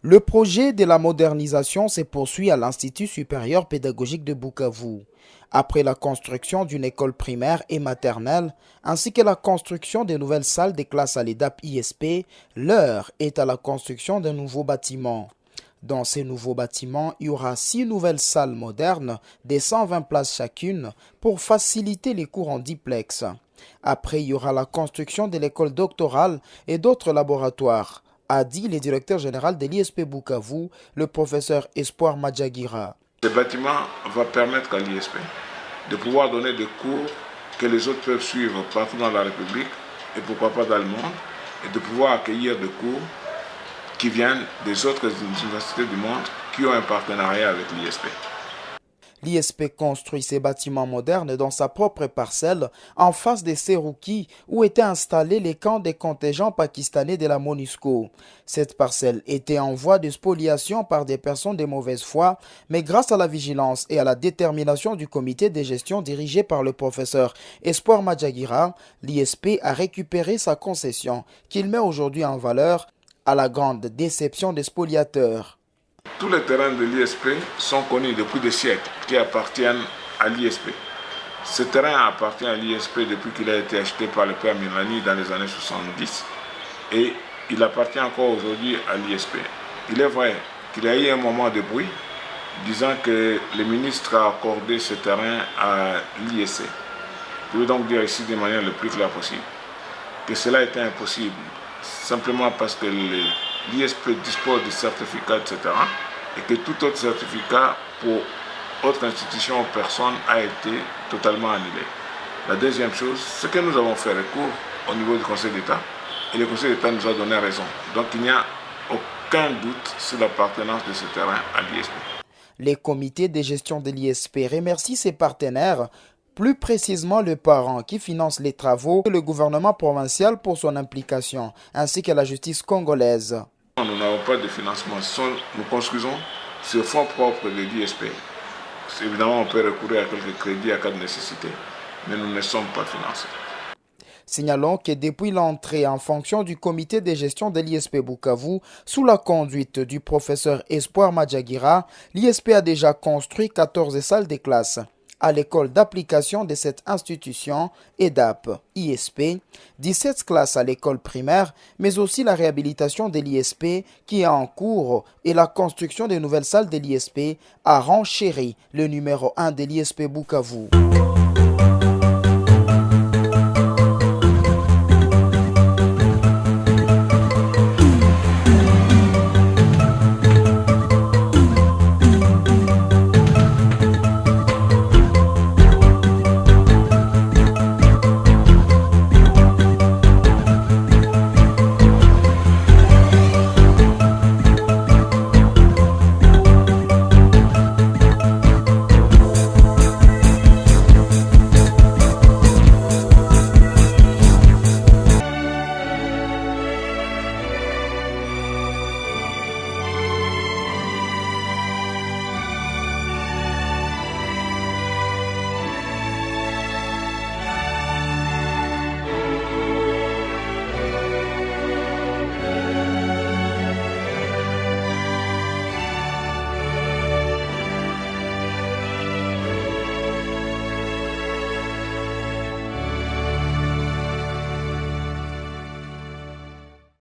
Le projet de la modernisation se poursuit à l'Institut supérieur pédagogique de Bukavu. Après la construction d'une école primaire et maternelle, ainsi que la construction de nouvelles salles de classe à l'EDAP ISP, l'heure est à la construction d'un nouveau bâtiment. Dans ces nouveaux bâtiments, il y aura 6 nouvelles salles modernes de 120 places chacune pour faciliter les cours en diplex. Après, il y aura la construction de l'école doctorale et d'autres laboratoires, a dit le directeur général de l'ISP Bukavu, le professeur Espoir Madjagira. Ce bâtiment va permettre à l'ISP de pouvoir donner des cours que les autres peuvent suivre partout dans la République et pourquoi pas dans le monde, et de pouvoir accueillir des cours qui viennent des autres universités du monde qui ont un partenariat avec l'ISP. L'ISP construit ces bâtiments modernes dans sa propre parcelle, en face des Serouki, où étaient installés les camps des contingents pakistanais de la MONUSCO. Cette parcelle était en voie de spoliation par des personnes de mauvaise foi, mais grâce à la vigilance et à la détermination du comité de gestion dirigé par le professeur Espoir Madjagira, l'ISP a récupéré sa concession, qu'il met aujourd'hui en valeur, à la grande déception des spoliateurs. Tous les terrains de l'ISP sont connus depuis des siècles, qui appartiennent à l'ISP. Ce terrain appartient à l'ISP depuis qu'il a été acheté par le père Milani dans les années 70 et il appartient encore aujourd'hui à l'ISP. Il est vrai qu'il y a eu un moment de bruit disant que le ministre a accordé ce terrain à l'ISC. Je veux donc dire ici de manière le plus claire possible que cela était impossible, simplement parce que l'ISP dispose de certificats, etc. et que tout autre certificat pour autre institution ou personne a été totalement annulé. La deuxième chose, c'est que nous avons fait recours au niveau du Conseil d'État et le Conseil d'État nous a donné raison. Donc il n'y a aucun doute sur l'appartenance de ce terrain à l'ISP. Les comités de gestion de l'ISP remercient ses partenaires, plus précisément le parent qui finance les travaux et le gouvernement provincial pour son implication, ainsi que la justice congolaise. Nous n'avons pas de financement, nous construisons sur fonds propres de l'ISP. Évidemment, on peut recourir à quelques crédits à cas de nécessité, mais nous ne sommes pas financés. Signalons que depuis l'entrée en fonction du comité de gestion de l'ISP Bukavu, sous la conduite du professeur Espoir Madjagira, l'ISP a déjà construit 14 salles de classe à l'école d'application de cette institution, EDAP, ISP, 17 classes à l'école primaire, mais aussi la réhabilitation de l'ISP qui est en cours et la construction de nouvelles salles de l'ISP a renchéri le numéro 1 de l'ISP Bukavu.